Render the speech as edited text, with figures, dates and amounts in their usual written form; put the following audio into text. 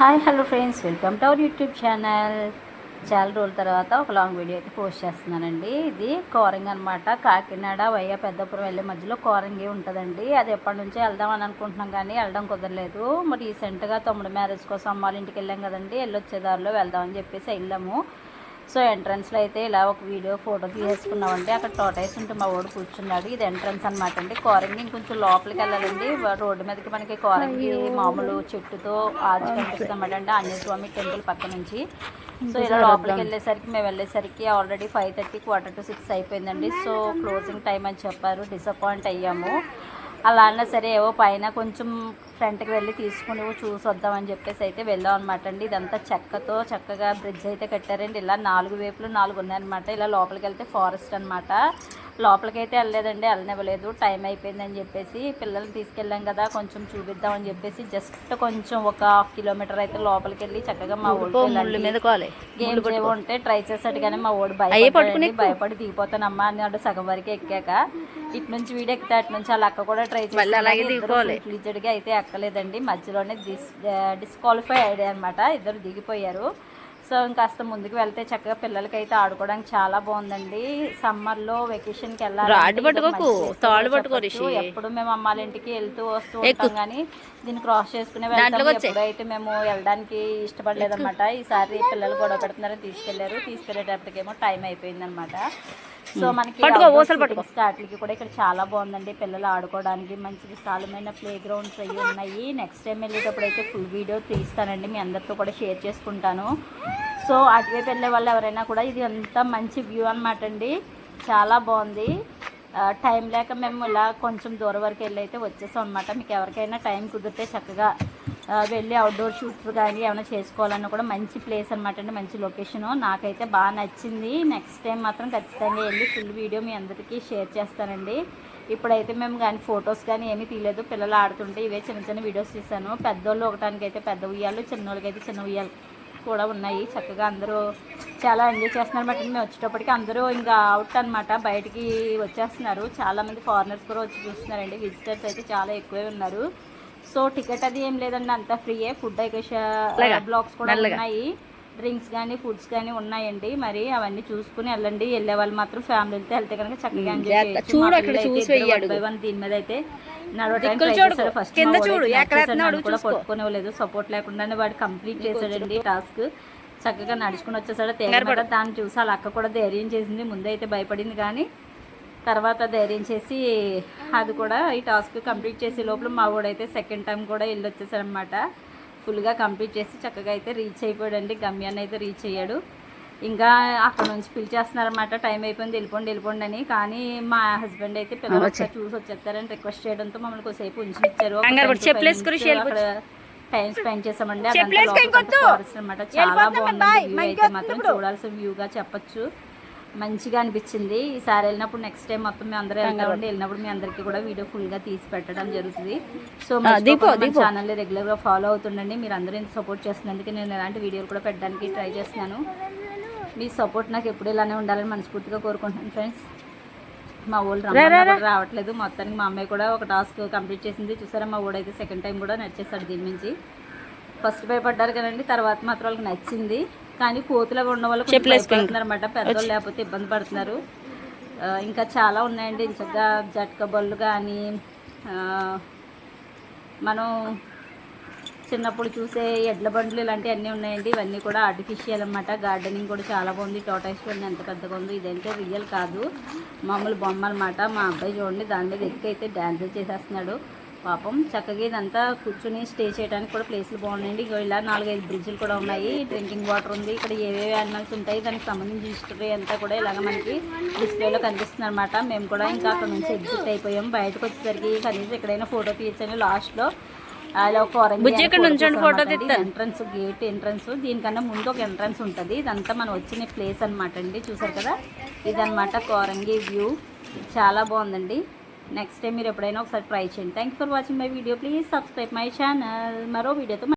Hi hello friends, welcome to our YouTube channel. చాలా రోజుల తర్వాత ఒక లాంగ్ వీడియో అయితే పోస్ట్ చేస్తున్నానండి. ఇది కోరంగి అనమాట. కాకినాడ వయ్య పెద్దపురం వెళ్ళే మధ్యలో కోరంగి ఉంటుందండి. అది ఎప్పటి నుంచో వెళ్దామని అనుకుంటున్నాం కానీ వెళ్ళడం కుదరలేదు. మరి రీసెంట్గా తమ్ముడు మ్యారేజ్ కోసం అమ్మ వాళ్ళ ఇంటికి వెళ్ళాం కదండి. వెళ్ళొచ్చే దారిలో వెళ్దామని చెప్పేసి వెళ్ళాము. సో ఎంట్రన్స్లో అయితే ఇలా ఒక ఫోటో తీసేసుకున్నామండి. అక్కడ టోటైస్ ఉంటే మా వాడు కూర్చున్నాడు. ఇది ఎంట్రన్స్ అనమాట అండి. కోరంగి ఇంకొంచెం లోపలికి వెళ్ళాలండి. రోడ్డు మీదకి మనకి కోరంగి మామూలు చెట్టుతో ఆర్చ్ కనిపిస్తుంది అనమాట అండి, ఆంజనేయ స్వామి టెంపుల్ పక్క నుంచి. సో ఇలా లోపలికి మేము వెళ్ళేసరికి ఆల్రెడీ 5:30 4:45 అయిపోయిందండి. సో క్లోజింగ్ టైం అని చెప్పారు. డిసప్పాయింట్ అయ్యాము. అలా అన్నా సరే ఏవో పైన కొంచెం ఫ్రంట్కి వెళ్ళి తీసుకుని చూసి వద్దామని చెప్పేసి అయితే వెళ్ళాం అనమాట అండి. ఇదంతా చెక్కతో చక్కగా బ్రిడ్జ్ అయితే కట్టారండి. ఇలా 4 వైపులు 4 ఉన్నాయన్నమాట. ఇలా లోపలికి వెళ్తే ఫారెస్ట్ అనమాట. లోపలికి అయితే వెళ్ళలేదండి, వెళ్ళనివ్వలేదు. టైం అయిపోయిందని చెప్పేసి పిల్లల్ని తీసుకెళ్ళాం కదా, కొంచెం చూపిద్దామని చెప్పేసి జస్ట్ కొంచెం ఒక 1/2 కిలోమీటర్ అయితే లోపలికి వెళ్ళి చక్కగా మా ఊళ్ళో గేమ్స్ ఏవో ఉంటే ట్రై చేసాడు. కానీ మా ఓడి భయపడి దిగిపోతానమ్మా అన్నాడు సగం వరకు ఎక్కాక. ఇటు నుంచి వీడియో ఎక్కితే అటు నుంచి వాళ్ళ అక్క కూడా ట్రై చేసి ఫ్లిజెడ్గా అయితే ఎక్కలేదండి. మధ్యలోనే డిస్క్వాలిఫై అయ్యాడు అనమాట. ఇద్దరు దిగిపోయారు. సో ఇంకాస్త ముందుకు వెళ్తే చక్కగా పిల్లలకైతే ఆడుకోవడానికి చాలా బాగుందండి. సమ్మర్లో వెకేషన్కి వెళ్ళాలి. ఎప్పుడు మేము అమ్మాళ్ళ ఇంటికి వెళ్తూ వస్తూ ఉంటాం కానీ దీన్ని క్రాస్ చేసుకునే వెళ్తాం. ఎప్పుడైతే మేము వెళ్ళడానికి ఇష్టపడలేదన్నమాట. ఈసారి పిల్లలు గొడవ పెడుతున్నారని తీసుకెళ్ళేటప్పటికేమో టైం అయిపోయిందనమాట. సో మనకి వాటికి కూడా ఇక్కడ చాలా బాగుందండి. పిల్లలు ఆడుకోవడానికి మంచి విశాలమైన ప్లే గ్రౌండ్స్ అవి ఉన్నాయి. నెక్స్ట్ టైం వెళ్ళేటప్పుడు అయితే ఫుల్ వీడియో తీస్తానండి, మీ అందరితో కూడా షేర్ చేసుకుంటాను. సో అటువైపు వెళ్ళే వాళ్ళు ఎవరైనా కూడా ఇది అంతా మంచి వ్యూ అనమాట అండి. చాలా బాగుంది. టైం లేక మేము ఇలా కొంచెం దూరం వరకు వెళ్ళి అయితే వచ్చేసాం అనమాట. మీకు ఎవరికైనా టైం కుదిరితే చక్కగా వెళ్ళి అవుట్డోర్ షూట్స్ కానీ ఏమైనా చేసుకోవాలన్నా కూడా మంచి ప్లేస్ అనమాట అండి, మంచి లొకేషను. నాకైతే బాగా నచ్చింది. నెక్స్ట్ టైం మాత్రం ఖచ్చితంగా వెళ్ళి ఫుల్ వీడియో మీ అందరికీ షేర్ చేస్తానండి. ఇప్పుడైతే మేము కానీ ఫొటోస్ కానీ ఏమీ తీయలేదు. పిల్లలు ఆడుతుంటే ఇవే చిన్న చిన్న వీడియోస్ తీసాను. పెద్దోళ్ళు ఒకటానికైతే పెద్ద ఉయ్యాలు, చిన్నోళ్ళకైతే చిన్న ఉయ్యాలు కూడా ఉన్నాయి. చక్కగా అందరూ చాలా ఎంజాయ్ చేస్తున్నారు అన్నమాట. మేము వచ్చేటప్పటికి అందరూ ఇంకా అవుట్ అనమాట, బయటికి వచ్చేస్తున్నారు. చాలామంది ఫారినర్స్ కూడా వచ్చి చూస్తున్నారండి. విజిటర్స్ అయితే చాలా ఎక్కువే ఉన్నారు. సో టికెట్ అది ఏం లేదండి, అంతా ఫ్రీయే. ఫుడ్ బ్లాక్స్ కూడా ఉన్నాయి. డ్రింక్స్ కానీ ఫుడ్స్ కానీ ఉన్నాయండి. మరి అవన్నీ చూసుకుని వెళ్ళండి. వెళ్ళే వాళ్ళు మాత్రం ఫ్యామిలీతో వెళ్తే కనుక చక్కగా ఎంజాయ్ చేయొచ్చు. దీని మీద అయితే నడవడానికి ఫస్ట్ కూడా పట్టుకోనివ్వలేదు. సపోర్ట్ లేకుండానే వాడు కంప్లీట్ చేశాడండి టాస్క్. చక్కగా నడుచుకుని వచ్చేసాడు. తేగ దాన్ని చూసి వాళ్ళ అక్క కూడా ధైర్యం చేసింది. ముందే అయితే భయపడింది కానీ తర్వాత ధైర్యం చేసి అది కూడా ఈ టాస్క్ కంప్లీట్ చేసే లోపల మా వాడైతే సెకండ్ టైం కూడా వెళ్ళి వచ్చేసాడనమాట. ఫుల్గా కంప్లీట్ చేసి చక్కగా అయితే రీచ్ అయిపోయాడండి. గమ్యాన్ని అయితే రీచ్ అయ్యాడు. ఇంకా అక్కడ నుంచి పిలిచేస్తున్నారనమాట. టైం అయిపోయింది, వెళ్ళిపోండి అని. కానీ మా హస్బెండ్ అయితే పిల్లలు చూసి వచ్చేస్తారని రిక్వెస్ట్ చేయడంతో మమ్మల్ని కొద్దిసేపు ఉంచిచ్చారు. టైం స్పెండ్ చేసామండి. ఫారెస్ట్ అనమాట. చాలా బాగుంది వ్యూ అయితే మాత్రం చూడాల్సిన వ్యూగా చెప్పచ్చు. మంచిగా అనిపించింది. ఈసారి వెళ్ళినప్పుడు నెక్స్ట్ టైం మొత్తం మేము అందరూ వెళ్తామండి. వెళ్ళినప్పుడు మీ అందరికీ కూడా వీడియో ఫుల్గా తీసి పెట్టడం జరుగుతుంది. సో మా ఛానల్ని రెగ్యులర్గా ఫాలో అవుతుండండి. మీరు అందరూ ఇంత సపోర్ట్ చేస్తున్నందుకు నేను ఎలాంటి వీడియోలు కూడా పెట్టడానికి ట్రై చేస్తున్నాను. మీ సపోర్ట్ నాకు ఎప్పుడు ఇలానే ఉండాలని మనస్ఫూర్తిగా కోరుకుంటున్నాను ఫ్రెండ్స్. మా ఊళ్ళు రావట్లేదు. మొత్తానికి మా అమ్మాయి కూడా ఒక టాస్క్ కంప్లీట్ చేసింది. చూసారా, మా ఊడైతే సెకండ్ టైం కూడా నచ్చేస్తాడు. దీని నుంచి ఫస్ట్ భయపడ్డారు కదండి, తర్వాత మాత్రం వాళ్ళకి నచ్చింది. కానీ కోతులుగా ఉన్న వాళ్ళు భయపడుతున్నారన్నమాట. పెద్దవాళ్ళు లేకపోతే ఇబ్బంది పడుతున్నారు. ఇంకా చాలా ఉన్నాయండి. ఇంచగా జట్కా బళ్ళు కానీ మనం చిన్నప్పుడు చూసే ఎడ్ల బండ్లు ఇలాంటివి అన్నీ ఉన్నాయండి. ఇవన్నీ కూడా ఆర్టిఫిషియల్ అనమాట. గార్డెనింగ్ కూడా చాలా బాగుంది. టోటైస్ చూడండి ఎంత పెద్దగా ఉంది. ఇదైతే రియల్ కాదు, మామూలు బొమ్మ అనమాట. మా అబ్బాయి చూడండి దాని మీద ఎక్కి అయితే డ్యాన్స్ చేసేస్తున్నాడు పాపం. చక్కగా ఇదంతా కూర్చుని స్టే చేయడానికి కూడా ప్లేసులు బాగున్నాయండి. ఇలా 4-5 బ్రిడ్జ్లు కూడా ఉన్నాయి. డ్రింకింగ్ వాటర్ ఉంది. ఇక్కడ ఏవేవి యానిమల్స్ ఉంటాయి దానికి సంబంధించిన హిస్టరీ అంతా కూడా ఇలాగ మనకి డిస్ప్లేలో కనిపిస్తుంది అనమాట. మేము కూడా ఇంకా అక్కడ నుంచి ఎగ్జిట్ అయిపోయాం. బయటకు వచ్చేసరికి కనీసం ఎక్కడైనా ఫోటో తీయచ్చని లాస్ట్లో అలా ఒక ఎంట్రన్స్ గేట్ ఎంట్రన్స్. దీనికన్నా ముందు ఒక ఎంట్రన్స్ ఉంటుంది. ఇదంతా మనం వచ్చిన ప్లేస్ అనమాట అండి. చూసారు కదా, ఇదనమాట కోరంగి వ్యూ. చాలా బాగుందండి. నెక్స్ట్ టైం మీరు ఎప్పుడైనా ఒకసారి ట్రై చేయండి. Thank you for watching my video. Please subscribe my channel. మరో వీడియోతో